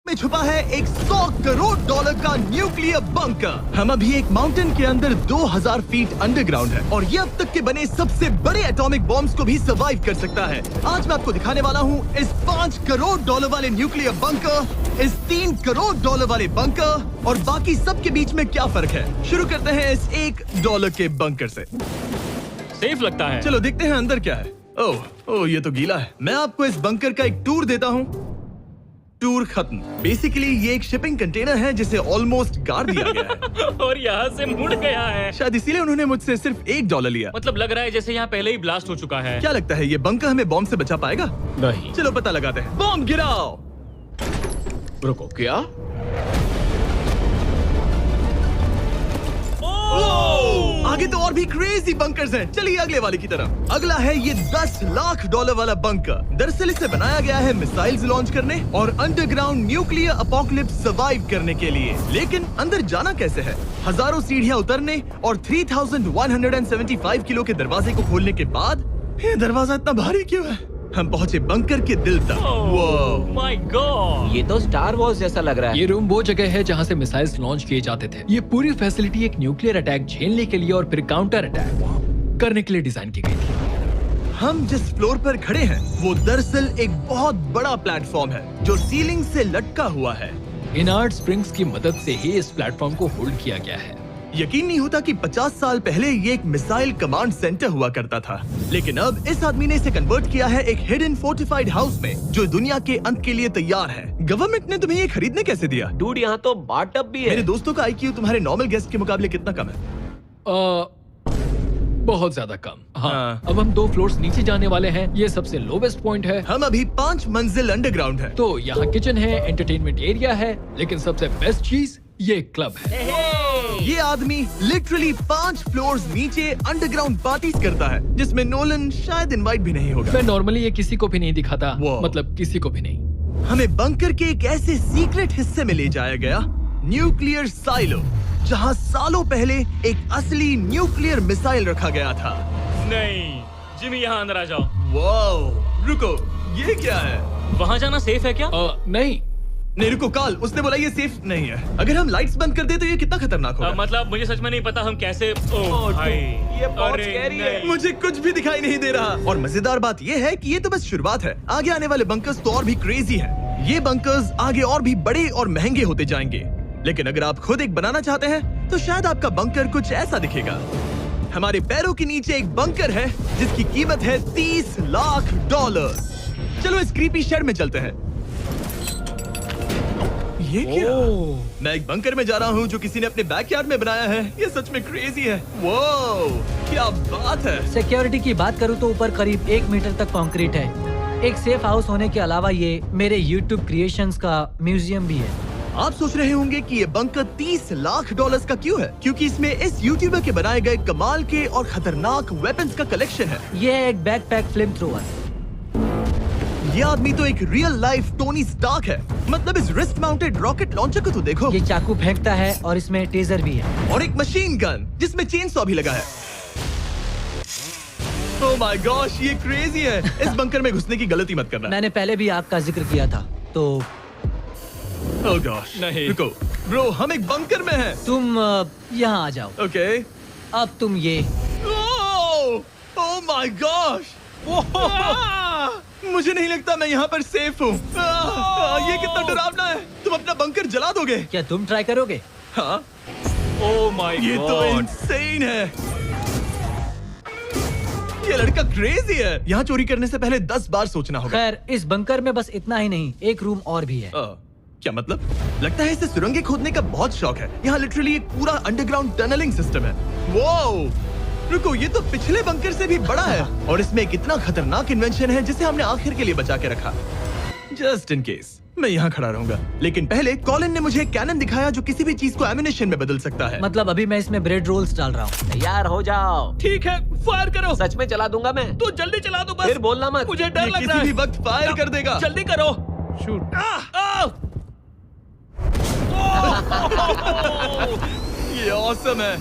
में छुपा है एक 100 करोड़ डॉलर का न्यूक्लियर बंकर। हम अभी एक माउंटेन के अंदर 2000 फीट अंडरग्राउंड है और ये अब तक के बने सबसे बड़े एटॉमिक बॉम्ब्स को भी सर्वाइव कर सकता है। आज मैं आपको दिखाने वाला हूँ इस 5 करोड़ डॉलर वाले न्यूक्लियर बंकर, इस 3 करोड़ डॉलर वाले बंकर और बाकी सब के बीच में क्या फर्क है। शुरू करते हैं इस $1 के बंकर से। सेफ लगता है। चलो देखते हैं अंदर क्या है। ओह ये तो गीला है। मैं आपको इस बंकर का एक टूर देता हूँ। टूर खत्म। बेसिकली ये एक शिपिंग कंटेनर है जिसे ऑलमोस्ट गाड़ दिया गया है और यहाँ से मुड़ गया है। शायद इसीलिए उन्होंने मुझसे सिर्फ $1 लिया। मतलब लग रहा है जैसे यहाँ पहले ही ब्लास्ट हो चुका है। क्या लगता है ये बंकर हमें बॉम्ब से बचा पाएगा? नहीं। चलो पता लगाते हैं। बॉम्ब गिराओ। रुको, क्या? आगे तो और भी क्रेजी बंकर्स हैं। चलिए अगले वाले की तरफ। अगला है ये $10 लाख वाला बंकर। दरअसल इसे बनाया गया है मिसाइल्स लॉन्च करने और अंडरग्राउंड न्यूक्लियर अपोकलिप्स सर्वाइव करने के लिए। लेकिन अंदर जाना कैसे है? हजारों सीढ़ियां उतरने और 3175 किलो के दरवाजे को खोलने के बाद ये दरवाजा इतना भारी क्यों है? हम पहुंचे बंकर के दिल तक। ओह माय गॉड, ये तो स्टार वॉर्स जैसा लग रहा है। ये रूम वो जगह है जहाँ से मिसाइल्स लॉन्च किए जाते थे। ये पूरी फैसिलिटी एक न्यूक्लियर अटैक झेलने के लिए और फिर काउंटर अटैक करने के लिए डिजाइन की गई थी। हम जिस फ्लोर पर खड़े हैं वो दरअसल एक बहुत बड़ा प्लेटफॉर्म है जो सीलिंग से लटका हुआ है। इनार्ड स्प्रिंग्स की मदद से ही इस प्लेटफॉर्म को होल्ड किया गया है। यकीन नहीं होता कि 50 साल पहले ये एक मिसाइल कमांड सेंटर हुआ करता था, लेकिन अब इस आदमी ने इसे कन्वर्ट किया है एक हिडन फोर्टिफाइड हाउस में जो दुनिया के अंत के लिए तैयार है। गवर्नमेंट ने तुम्हें ये खरीदने कैसे दिया? डूड, यहाँ तो बाटअप भी है। मेरे दोस्तों का IQ तुम्हारे नॉर्मल गेस्ट के मुकाबले कितना कम है? बहुत ज्यादा कम। हाँ। अब हम 2 फ्लोर्स नीचे जाने वाले हैं। ये सबसे लोवेस्ट पॉइंट है। हम अभी 5 मंजिल अंडरग्राउंड है। तो यहाँ किचन है, एंटरटेनमेंट एरिया है, लेकिन सबसे बेस्ट चीज ये क्लब है। ये आदमी लिटरली 5 फ्लोर्स नीचे अंडरग्राउंड पार्टीज करता है जिसमें नोलन शायद इनवाइट भी नहीं होगा। मैं नॉर्मली ये किसी को भी नहीं दिखाता। Wow. मतलब किसी को भी नहीं। हमें बंकर के एक ऐसे सीक्रेट हिस्से में ले जाया गया, न्यूक्लियर साइलो, जहां सालों पहले एक असली न्यूक्लियर मिसाइल रखा गया था। नहीं जिमी, यहाँ अंदर आ जाओ। वाओ, रुको, ये क्या है? वहाँ जाना सेफ है क्या? नहीं। नहीं रुको, काल, उसने बोला ये सेफ नहीं है। अगर हम लाइट्स बंद कर दे तो ये कितना खतरनाक होगा? मतलब मुझे सच में नहीं पता हम कैसे। ओह भाई, ये बहुत अरे scary है। नहीं। मुझे कुछ भी दिखाई नहीं दे रहा। और मजेदार बात ये है कि ये तो बस शुरुआत है। आगे आने वाले बंकर्स तो और भी क्रेजी हैं। ये बंकर्स आगे और भी बड़े और महंगे होते जाएंगे। लेकिन अगर आप खुद एक बनाना चाहते हैं तो शायद आपका बंकर कुछ ऐसा दिखेगा। हमारे पैरों के नीचे एक बंकर है जिसकी कीमत है $30 लाख। चलो इस क्रीपी शेड में चलते हैं। ये क्या? मैं एक बंकर में जा रहा हूँ जो किसी ने अपने बैकयार्ड में बनाया है। ये सच में क्रेजी है। वाओ, क्या बात है। सिक्योरिटी की बात करूँ तो ऊपर करीब 1 मीटर तक कंक्रीट है। एक सेफ हाउस होने के अलावा ये मेरे YouTube क्रिएशंस का म्यूजियम भी है। आप सोच रहे होंगे कि ये बंकर $30 लाख का क्यों है? क्योंकि इसमें इस यूट्यूबर के बनाए गए कमाल के और खतरनाक वेपन्स का कलेक्शन है। ये है एक बैकपैक फ्लेम थ्रोवर। ये आदमी तो एक रियल लाइफ टोनी स्टार्क है। मतलब इस रिस्ट माउंटेड रॉकेट लॉन्चर को तो देखो। ये चाकू फेंकता है और इसमें टेजर भी है। और एक मशीन गन जिसमें चेन सॉ भी लगा है। ओह माय गॉश, ये क्रेजी है। इस बंकर में घुसने की गलती मत करना। मैंने पहले भी आग का जिक्र किया था। तो ओह गॉश, नहीं। रुको ब्रो, हम एक बंकर में हैं। तुम यहाँ आ जाओ। ओके। अब तुम ये ओह माय गॉश, मुझे नहीं लगता मैं यहाँ पर सेफ हूँ। ये कितना डरावना है। तुम अपना बंकर जला दोगे? क्या तुम ट्राई करोगे? हाँ, ओह माय ये तो गॉड, इंसेन है। ये लड़का क्रेजी है। यहाँ चोरी करने से पहले 10 बार सोचना होगा। खैर, इस बंकर में बस इतना ही नहीं, एक रूम और भी है। क्या मतलब? लगता है इसे सुरंगें खोदने का बहुत शौक है। यहाँ लिटरली एक पूरा अंडरग्राउंड टनलिंग सिस्टम है। वाओ, रुको, ये तो पिछले बंकर से भी बड़ा है और इसमें एक इतना खतरनाक इन्वेंशन है जिसे हमने आखिर के लिए बचा के रखा। जस्ट इन केस मैं यहाँ खड़ा रहूंगा। लेकिन पहले कॉलिन ने मुझे एक कैनन दिखाया जो किसी भी चीज को एम्यूनेशन में बदल सकता है। मतलब अभी मैं इसमें ब्रेड रोल्स डाल रहा हूँ। तैयार हो जाओ। ठीक है, फायर करो। सच में चला दूंगा मैं। तो जल्दी चला दो बस। फिर बोलना मत। मुझे डर ये लग किसी रहा भी है। वक्त फायर कर देगा। जल्दी करो। शूट। ये ऑसम है।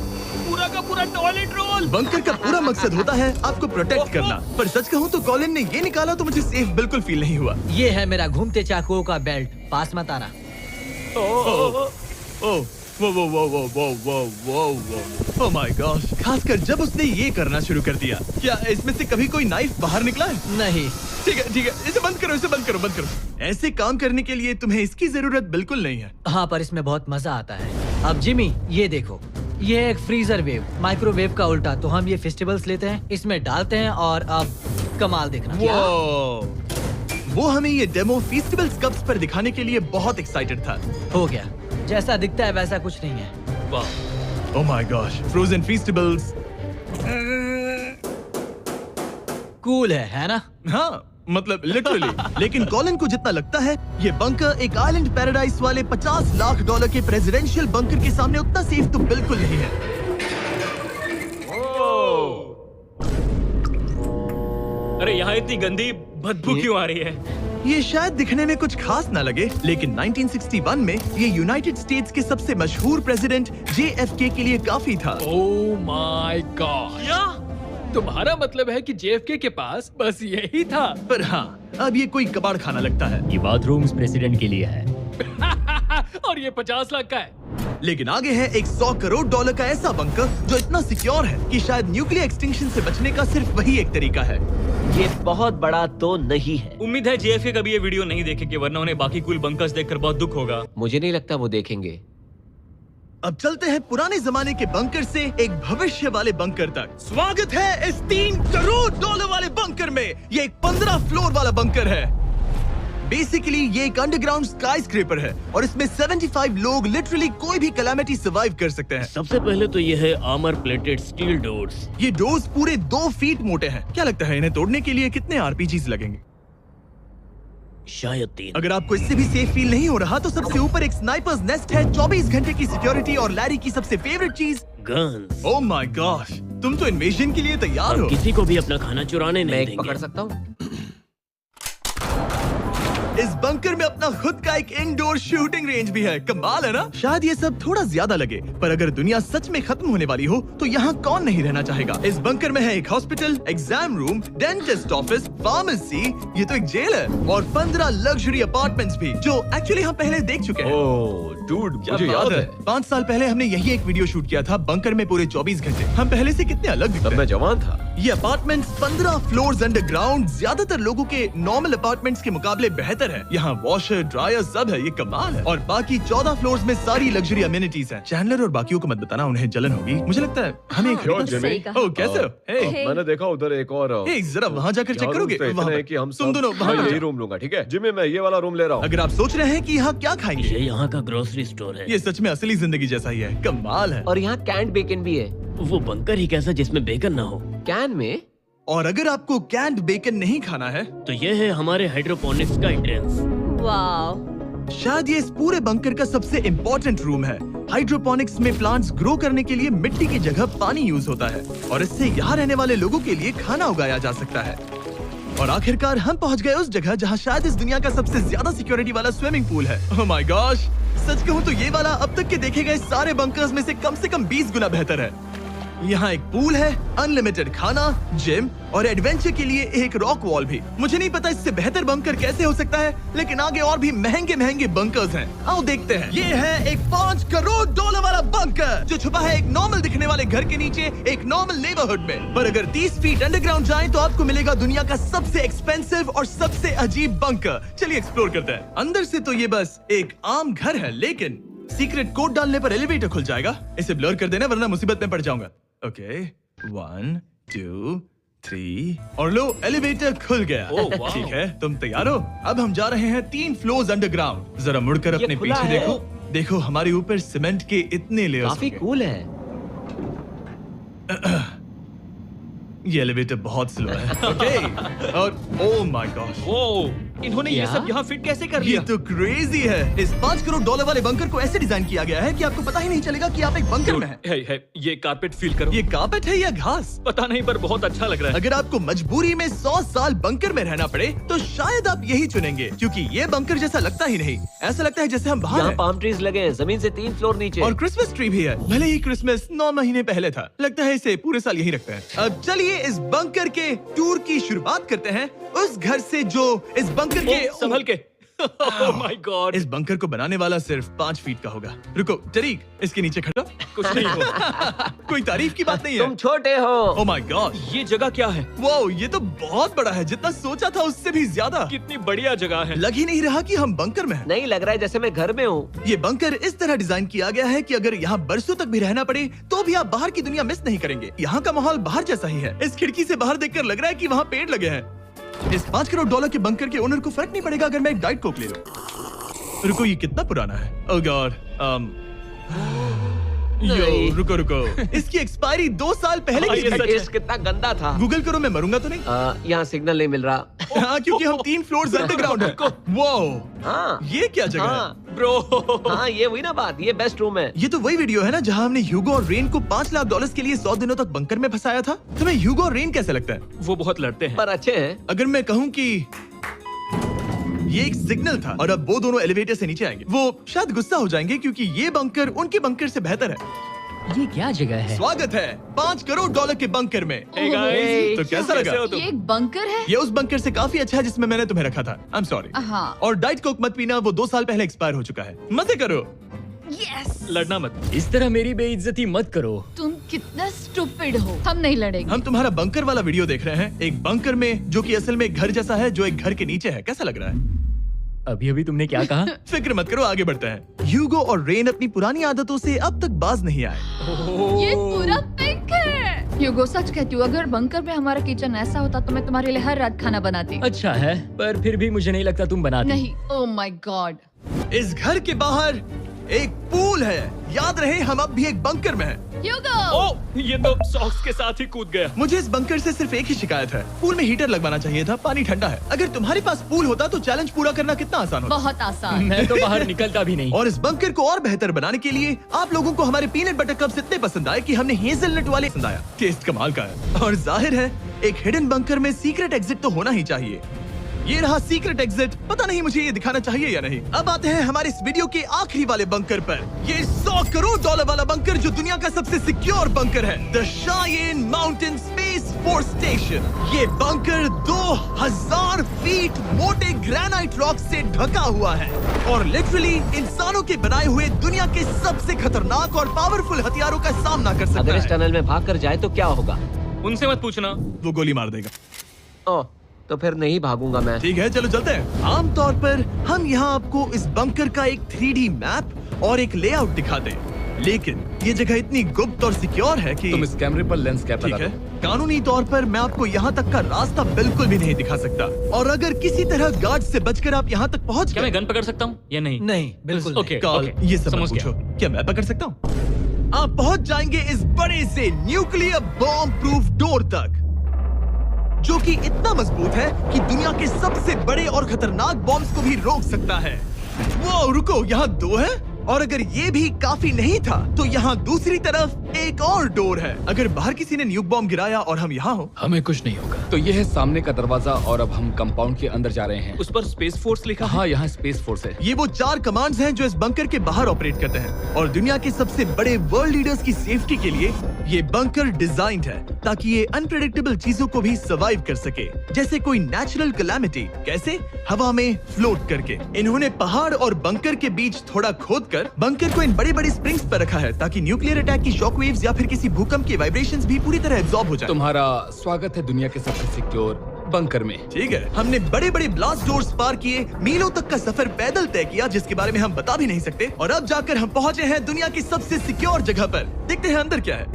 पूरा का पूरा टॉयलेट रोल। बंकर का पूरा मकसद होता है आपको प्रोटेक्ट करना। पर सच कहूँ तो कॉलिन ने ये निकाला तो मुझे सेफ बिल्कुल फील नहीं हुआ। ये है मेरा घूमते चाकुओं का बेल्ट। पास मत आना। वो ओह माय गॉश, खासकर जब उसने ये करना शुरू कर दिया। क्या इसमें से कभी कोई नाइफ बाहर निकला है? नहीं। ठीक है, इसे बंद करो। ऐसे काम करने के लिए तुम्हें इसकी जरूरत बिल्कुल नहीं है। हाँ, पर इसमें बहुत मजा आता है। अब जिमी, ये देखो, ये एक फ्रीजर वेव, माइक्रोवेव का उल्टा। तो हम ये फेस्टिवल्स लेते हैं, इसमें डालते हैं और अब कमाल देखना। वो हमें ये डेमो फेस्टिवल्स कप्स पर दिखाने के लिए बहुत एक्साइटेड था। हो गया, जैसा दिखता है वैसा कुछ नहीं है। वाह, oh my gosh, frozen festivals. Cool है ना? हाँ, मतलब लिटरली। लेकिन कॉलिन को जितना लगता है, ये बंकर एक आइलैंड पैराडाइज वाले $50 लाख के प्रेसिडेंशियल बंकर के सामने उतना सेफ तो बिल्कुल नहीं है। अरे यहाँ इतनी गंदी बदबू क्यों आ रही है? ये शायद दिखने में कुछ खास ना लगे, लेकिन 1961 में ये यूनाइटेड स्टेट्स के सबसे मशहूर प्रेसिडेंट JFK के लिए काफी था। ओह माय गॉड, क्या? तुम्हारा मतलब है कि JFK के पास बस यही था? पर हाँ, अब ये कोई कबाड़ खाना लगता है। ये बाथरूम्स प्रेसिडेंट के लिए है। और ये 50 लाख का है। लेकिन आगे है एक $100 करोड़ का ऐसा बंकर जो इतना सिक्योर है कि शायद न्यूक्लियर एक्सटिंक्शन से बचने का सिर्फ वही एक तरीका है। ये बहुत बड़ा तो नहीं है। उम्मीद है JFK कभी ये वीडियो नहीं देखेंगे, वरना उन्हें बाकी कूल बंकर्स देखकर बहुत दुख होगा। मुझे नहीं लगता वो देखेंगे। अब चलते हैं पुराने जमाने के बंकर से एक भविष्य वाले बंकर तक। स्वागत है इस $3 करोड़ वाले बंकर में। ये एक 15 फ्लोर वाला बंकर है। बेसिकली ये एक अंडरग्राउंड स्काईस्क्रेपर है और इसमें 75 लोग लिटरली कोई भी कैलामिटी सर्वाइव कर सकते हैं। सबसे पहले तो ये है आर्मर प्लेटेड स्टील डोर्स। ये डोर्स पूरे 2 फीट मोटे हैं। क्या लगता है इन्हें तोड़ने के लिए कितने RPGs लगेंगे? शायद 3। अगर आपको इससे भी सेफ फील नहीं हो रहा तो सबसे ऊपर एक स्नाइपर्स नेस्ट है, 24 घंटे की सिक्योरिटी और लैरी की सबसे फेवरेट चीज गन्स। ओह माय गॉश, तुम तो इन्वेजन के लिए तैयार हम हो। किसी को भी अपना खाना चुराने मैं नहीं एक देंगे। पकड़ सकता हूँ? इस बंकर में अपना खुद का एक इंडोर शूटिंग रेंज भी है। कमाल है ना? शायद ये सब थोड़ा ज्यादा लगे, पर अगर दुनिया सच में खत्म होने वाली हो तो यहाँ कौन नहीं रहना चाहेगा। इस बंकर में है एक hospital, exam room, dentist office, pharmacy, ये तो एक जेल है, और 15 लग्जरी अपार्टमेंट्स भी, जो एक्चुअली हम पहले देख चुके हैं। ओह डूड, क्या मुझे बात याद है। 5 साल पहले हमने यही एक वीडियो शूट किया था, बंकर में पूरे 24 घंटे। हम पहले से कितने अलग दिखते तब हैं। मैं जवान था। ये अपार्टमेंट्स 15 फ्लोर्स अंडरग्राउंड ज्यादातर लोगों के नॉर्मल अपार्टमेंट्स के मुकाबले बेहतर है। यहाँ वॉशर, ड्रायर सब है, ये कमाल है। और बाकी 14 फ्लोर्स में सारी लग्जरी अमेनिटीज हैं। चैंडलर और बाकियों को मत बताना, उन्हें जलन होगी। मुझे लगता है हमें एक क्यों, खरीदना जिमी? चाहिए। ओह, कैसे हो? हे, मैंने देखा उधर एक और हे, जरा वहाँ जाकर चेक यहाँ करोगे? rooms तो वहाँ इतने पर। हैं कि हम तुम सब दोनों वहाँ मैं पर यही जाओ। रूम लूंगा, ठीक है? जिमी, मैं ये वाला रूम ले रहा हूँ। अगर आप सोच रहे हैं कि यहाँ क्या खाएंगे, ये यहाँ का ग्रोसरी स्टोर है। ये सच में असली जिंदगी जैसा ही है। कमाल है। और यहाँ कैंड बेकन भी है। वो बंकर ही कैसा जिसमें बेकन ना हो। कैन में? और अगर आपको कैंड बेकन नहीं खाना है, तो ये है हमारे हाइड्रोपोनिक्स का एंट्रेंस। वाओ, शायद ये इस पूरे बंकर का सबसे इम्पोर्टेंट रूम है। हाइड्रोपोनिक्स में प्लांट्स ग्रो करने के लिए मिट्टी की जगह पानी यूज होता है, और इससे यहाँ रहने वाले लोगों के लिए खाना उगाया जा सकता है। और आखिरकार हम पहुँच गए उस जगह जहाँ शायद इस दुनिया का सबसे ज्यादा सिक्योरिटी वाला स्विमिंग पूल है। ओह माय गॉश, सच कहूँ तो ये वाला अब तक के देखे गए सारे बंकर्स में से कम 20 गुना बेहतर है। यहाँ एक पूल है, अनलिमिटेड खाना, जिम और एडवेंचर के लिए एक रॉक वॉल भी। मुझे नहीं पता इससे बेहतर बंकर कैसे हो सकता है, लेकिन आगे और भी महंगे बंकर्स हैं। आओ देखते हैं। ये है एक $5 करोड़ वाला बंकर जो छुपा है एक नॉर्मल दिखने वाले घर के नीचे एक नॉर्मल नेबरहुड में। पर अगर 30 फीट अंडरग्राउंड जाएं तो आपको मिलेगा दुनिया का सबसे एक्सपेंसिव और सबसे अजीब बंकर। चलिए एक्सप्लोर करते हैं। अंदर से तो ये बस एक आम घर है, लेकिन सीक्रेट कोड डालने पर एलिवेटर खुल जाएगा। इसे ब्लर कर देना वरना मुसीबत में पड़ जाऊंगा। ओके, 1 2 3 और लो, एलिवेटर खुल गया। वाह। ठीक है, तुम तैयार हो? अब हम जा रहे हैं 3 फ्लोर्स अंडरग्राउंड। जरा मुड़कर अपने खुला पीछे है। देखो हमारे ऊपर सीमेंट के इतने लेयर्स। काफी कूल है। ये एलिवेटर बहुत स्लो है। ओके, और ओह माय गॉश, वो इन्होंने ये क्या? सब यहाँ फिट कैसे कर ये लिया? तो क्रेजी है। इस $5 करोड़ वाले बंकर को ऐसे डिजाइन किया गया है कि आपको पता ही नहीं चलेगा कि आप एक बंकर में हैं। है, ये कारपेट फील करो। ये कार्पेट है या घास? पता नहीं, पर बहुत अच्छा लग रहा है। अगर आपको मजबूरी में 100 साल बंकर में रहना पड़े तो शायद आप यही चुनेंगे, क्योंकि ये बंकर जैसा लगता ही नहीं। ऐसा लगता है जैसे हम बाहर यहाँ हैं। पाम ट्रीज लगे हैं, जमीन से 3 फ्लोर नीचे। और क्रिसमस ट्री भी है। भले ही क्रिसमस 9 महीने पहले था, लगता है इसे पूरे साल यही रखते हैं। अब चलिए इस बंकर के टूर की शुरुआत करते हैं। उस घर से जो इस बंकर के संभल के। ओह माय गॉड, इस बंकर को बनाने वाला सिर्फ 5 फीट का होगा। रुको टरीक, इसके नीचे खड़ा। कुछ नहीं हो। कोई तारीफ की बात नहीं तुम है। छोटे हो। ओह माय गॉड, ये जगह क्या है? वाओ, ये तो बहुत बड़ा है, जितना सोचा था उससे भी ज्यादा। कितनी बढ़िया जगह है। लग ही नहीं रहा कि हम बंकर में हैं। नहीं लग रहा है जैसे मैं घर में हूँ। ये बंकर इस तरह डिजाइन किया गया है कि अगर यहाँ बरसों तक भी रहना पड़े तो भी आप बाहर की दुनिया मिस नहीं करेंगे। यहाँ का माहौल बाहर जैसा ही है। इस खिड़की से बाहर देखकर लग रहा है कि वहाँ पेड़ लगे हैं। इस $5 करोड़ के बंकर के ओनर को फर्क नहीं पड़ेगा अगर मैं एक डाइट कोक ले लूं। रुको, ये कितना पुराना है? ओह गॉड, यो नहीं। रुको, इसकी एक्सपायरी 2 साल पहले की ये थी। सच है। टेस्ट कितना गंदा था। गूगल करो, मैं मरूंगा तो नहीं? यहाँ सिग्नल नहीं मिल रहा। हाँ, क्योंकि हम 3 फ्लोर्स अंडरग्राउंड है। वो हाँ ये क्या जगह है? हाँ ब्रो, हाँ, ये हुई ना बात। ये बेस्ट रूम है। ये तो वही वीडियो है ना जहाँ हमने ह्यूगो और रेन को $5 लाख के लिए 100 दिनों तक बंकर में फंसाया था। तुम्हें ह्यूगो और रेन कैसे लगता है? वो बहुत लड़ते हैं। पर अच्छे हैं। अगर मैं कहूँ कि ये एक सिग्नल था और अब वो दोनों एलिवेटर से नीचे आएंगे, वो शायद गुस्सा हो जाएंगे क्योंकि ये बंकर उनके बंकर से बेहतर है। ये क्या जगह है? स्वागत है $5 करोड़ के बंकर में। Hey guys, तो कैसा लगा? कैसे हो तुम? ये एक बंकर है? ये उस बंकर से काफी अच्छा है जिसमें मैंने तुम्हें रखा था। I am sorry. हाँ। और डाइट कोक मत पीना, वो 2 साल पहले एक्सपायर हो चुका है। मजे करो। यस। लड़ना मत। इस तरह मेरी बेइज्जती मत करो। तुम कितना स्टूपिड हो। हम नहीं लड़ेंगे। हम तुम्हारा बंकर वाला वीडियो देख रहे हैं, एक बंकर में जो कि असल में एक घर जैसा है जो एक घर के नीचे है। कैसा लग रहा है? अभी तुमने क्या कहा? फिक्र मत करो, आगे बढ़ते हैं। ह्यूगो और रेन अपनी पुरानी आदतों से अब तक बाज नहीं आए। ये पूरा पिंक है। ह्यूगो, सच कहती हूँ, अगर बंकर में हमारा किचन ऐसा होता तो मैं तुम्हारे लिए हर रात खाना बनाती। अच्छा है, पर फिर भी मुझे नहीं लगता तुम बनाती। नहीं। Oh my God. इस घर के बाहर एक पूल है। याद रहे, हम अब भी एक बंकर में हैं। ह्यूगो। ओह, ये तो सॉक्स के साथ ही कूद गया। मुझे इस बंकर से सिर्फ एक ही शिकायत है, पूल में हीटर लगवाना चाहिए था, पानी ठंडा है। अगर तुम्हारे पास पूल होता तो चैलेंज पूरा करना कितना आसान होता। बहुत आसान। मैं तो बाहर निकलता भी नहीं। और इस बंकर को और बेहतर बनाने के लिए आप लोगों को हमारे पीनट बटर कप्स इतने पसंद आए कि हमने हेजलनट वाले पसंद आया। टेस्ट कमाल का है। और जाहिर है एक हिडन बंकर में सीक्रेट एग्जिट तो होना ही चाहिए। ये रहा सीक्रेट एग्जिट। पता नहीं मुझे ये दिखाना चाहिए या नहीं। अब आते हैं हमारे इस वीडियो के आखिरी वाले बंकर पर। ये $100 करोड़ वाला बंकर जो दुनिया का सबसे सिक्योर बंकर है, the Cheyenne mountain space force station. ये बंकर 2000 फीट मोटे ग्रेनाइट रॉक से ढका हुआ है और लिटरली इंसानों के बनाए हुए दुनिया के सबसे खतरनाक और पावरफुल हथियारों का सामना कर सकता अगर इस है। टनल में भाग कर जाए तो क्या होगा? उनसे मत पूछना। वो गोली मार देगा। ओह, तो फिर नहीं भागूंगा मैं। ठीक है, चलो चलते हैं। आमतौर पर हम यहाँ आपको इस बंकर का एक 3D मैप और एक लेआउट दिखाते हैं, लेकिन ये जगह इतनी गुप्त और सिक्योर है कि तुम इस कैमरे पर लेंस कैप ठीक लगा है, दो। कानूनी तौर पर मैं आपको यहाँ तक का रास्ता बिल्कुल भी नहीं दिखा सकता। और अगर किसी तरह गार्ड से बचकर आप यहाँ तक पहुँच क्या मैं गन पकड़ सकता हूँ या नहीं? नहीं, बिल्कुल ओके, कॉल ओके, ये सब मत समझ गया। पूछो। क्या मैं पकड़ सकता हूँ? आप पहुँच जाएंगे इस बड़े से न्यूक्लियर बॉम्ब प्रूफ डोर तक, जो कि इतना मजबूत है कि दुनिया के सबसे बड़े और खतरनाक बॉम्ब्स को भी रोक सकता है। वो रुको, यहाँ 2 है और अगर ये भी काफी नहीं था तो यहाँ दूसरी तरफ एक और डोर है। अगर बाहर किसी ने न्यूक बॉम्ब गिराया और हम यहाँ हो, हमें कुछ नहीं होगा। तो ये है सामने का दरवाजा और अब हम कंपाउंड के अंदर जा रहे हैं। उस पर स्पेस फोर्स लिखा है। हाँ, यहाँ स्पेस फोर्स है। ये वो 4 कमांड्स हैं जो इस बंकर के बाहर ऑपरेट करते हैं और दुनिया के सबसे बड़े वर्ल्ड लीडर्स की सेफ्टी के लिए ये बंकर डिजाइंड है ताकि ये अनप्रेडिक्टेबल चीजों को भी सर्वाइव कर सके, जैसे कोई नेचुरल कैलामिटी। कैसे? हवा में फ्लोट करके। इन्होंने पहाड़ और बंकर के बीच थोड़ा खोदकर बंकर को इन बड़े-बड़े स्प्रिंग्स पर रखा है ताकि न्यूक्लियर अटैक की शॉक वेव्स या फिर किसी भूकंप के वाइब्रेशंस भी पूरी तरह एब्जॉर्ब हो जाए। तुम्हारा स्वागत है दुनिया के सबसे सिक्योर बंकर में। ठीक है, हमने बड़े बड़े ब्लास्ट डोर्स पार किए, मीलों तक का सफर पैदल तय किया जिसके बारे में हम बता भी नहीं सकते, और अब जाकर हम पहुंचे हैं दुनिया की सबसे सिक्योर जगह पर। देखते हैं अंदर क्या है।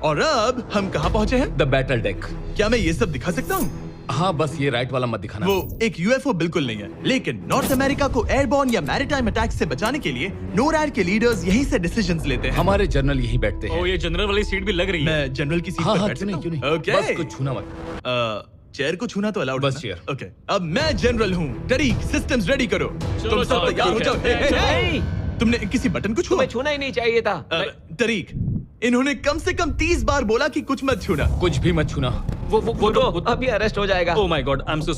और अब हम कहाँ पहुंचे हैं? The battle deck. क्या मैं ये सब दिखा सकता हूँ? हाँ, बस ये राइट वाला मत दिखाना। वो एक यूएफओ बिल्कुल नहीं है, लेकिन नॉर्थ अमेरिका को एयरबॉर्न या मैरीटाइम अटैक से बचाने के लिए नोरैड के लीडर्स यहीं से डिसीजंस लेते हैं। हमारे जनरल यहीं बैठते हैं। ओ, ये जनरल वाली सीट भी लग रही है। मैं जनरल की सीट हाँ पर हाँ, बैठ क्यों नहीं, सकता क्यों हूँ? नहीं। ओके। बस कुछ छूना मत। चेयर को छूना तो अलाउड बस है ना? chair। ओके, अब मैं जनरल हूँ। टरीक, सिस्टम्स रेडी करो। तुम सब चलो, तैयार हो ठीक जाओ। है। हे, हे, हे। नहीं, तुमने किसी बटन को छुआ? तुम्हें छूना ही नहीं चाहिए था। तरीक, इन्होंने कम से कम 30 बार बोला कि कुछ मत छूना। कुछ भी मत छूना। वो तो अभी अरेस्ट हो जाएगा। Oh my God, I am so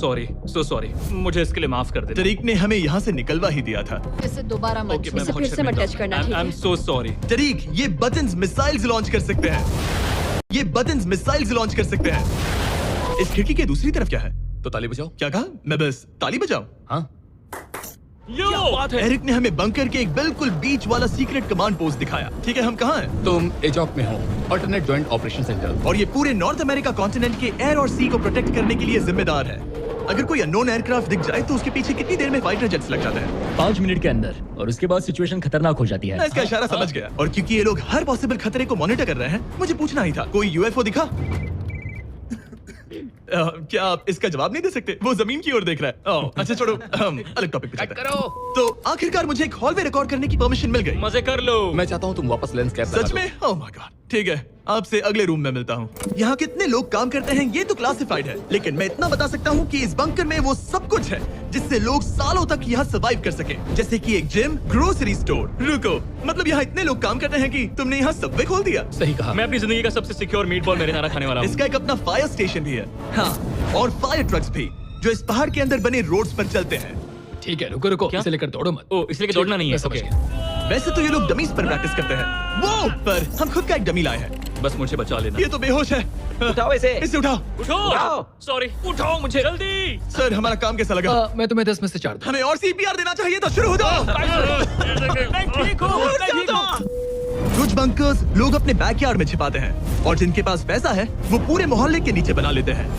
sorry. मुझे इसके लिए माफ कर देना। तरीक ने हमें यहाँ से निकलवा ही दिया था। इसे दोबारा मत ओके, मैं छू। बहुत शर्मिंदा हूँ। I am so sorry. तरीक, ये बटन्स मिसाइल्स लॉन्च कर सकते हैं। ये बटन्स मिसाइल्स लॉन्च कर सकते हैं। इस खिड़की के दूसरी तरफ क्या है? तो ताली बजाओ। क्या कहा? मैं बस ताली बजाऊं? हाँ, एरिक ने हमें बंकर के एक बिल्कुल बीच वाला सीक्रेट कमांड पोस्ट दिखाया। ठीक है, हम कहाँ हैं? तुम एजॉक में हो, अल्टरनेट जॉइंट ऑपरेशन सेंटर। और ये पूरे नॉर्थ अमेरिका कॉन्टिनेंट के एयर और सी को प्रोटेक्ट करने के लिए जिम्मेदार है। अगर कोई अननोन एयरक्राफ्ट दिख जाए तो उसके पीछे कितनी देर में फाइटर जेट्स लग जाते हैं? 5 मिनट के अंदर, और उसके बाद सिचुएशन खतरनाक हो जाती मैं है। इसका इशारा समझ गया। और क्योंकि ये लोग हर पॉसिबल खतरे को मॉनिटर कर रहे हैं, मुझे पूछना ही था, कोई यूएफओ दिखा? क्या आप इसका जवाब नहीं दे सकते? वो जमीन की ओर देख रहा है। ओह, अच्छा छोड़ो, हम अलग टॉपिक पे चलते हैं। तो आखिरकार मुझे एक हॉलवे रिकॉर्ड करने की परमिशन मिल गई। मजे कर लो। मैं चाहता हूँ तुम वापस लेंस कैप सच में? Oh my God. ठीक है, आपसे अगले रूम में मिलता हूँ। यहाँ कितने लोग काम करते हैं ये तो क्लासिफाइड है, लेकिन मैं इतना बता सकता हूँ कि इस बंकर में वो सब कुछ है जिससे लोग सालों तक यहाँ सर्वाइव कर सके, जैसे कि एक जिम, ग्रोसरी स्टोर। रुको, मतलब यहाँ इतने लोग काम करते हैं कि तुमने यहाँ सबवे खोल दिया? सही कहा। मैं अपनी जिंदगी का सबसे सिक्योर मीटबॉल मेरे खाना खाने वाला हूँ। इसका एक अपना फायर स्टेशन भी है। हाँ, और फायर ट्रक्स भी, जो इस पहाड़ के अंदर बने रोड्स पर चलते हैं। ठीक है, रुको रुको, क्या? इसे लेकर दौड़ो मत। ओ, इसलिए कि दौड़ना नहीं है। मैं समझ ओके। गया। वैसे तो ये लोग डमीज पर प्रैक्टिस करते हैं, वो पर हम खुद का एक डमी लाए हैं। बस मुझे बचा लेना। ये तो बेहोश है। उठाओ इसे। इसे उठाओ। उठाओ। सॉरी, उठाओ मुझे जल्दी। सर, हमारा काम कैसा लगा? मैं तुम्हें 10 में से 4 दूं। हमें और सीपीआर देना चाहिए था। शुरू हो जाओ। मैं ठीक हूँ। कुछ बंकर्स लोग अपने बैकयार्ड में छिपाते हैं, और जिनके पास पैसा है वो पूरे मोहल्ले के नीचे बना लेते हैं।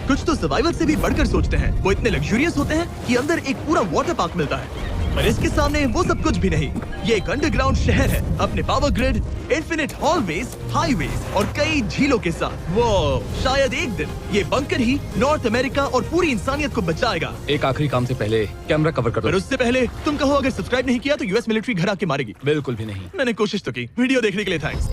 कुछ तो सर्वाइवल से भी बढ़कर सोचते हैं। वो इतने लग्जूरियस होते हैं कि अंदर एक पूरा वाटर पार्क मिलता है, पर इसके सामने वो सब कुछ भी नहीं। ये एक अंडरग्राउंड शहर है, अपने power grid, infinite hallways, highways और कई झीलों के साथ। वो शायद एक दिन ये बंकर ही नॉर्थ अमेरिका और पूरी इंसानियत को बचाएगा। एक आखिरी काम से पहले कैमरा कवर कर पर दो। उससे पहले तुम कहो, अगर सब्सक्राइब नहीं किया तो यूएस मिलिट्री घर आके मारेगी। बिल्कुल भी नहीं। मैंने कोशिश तो की। वीडियो देखने के लिए थैंक्स।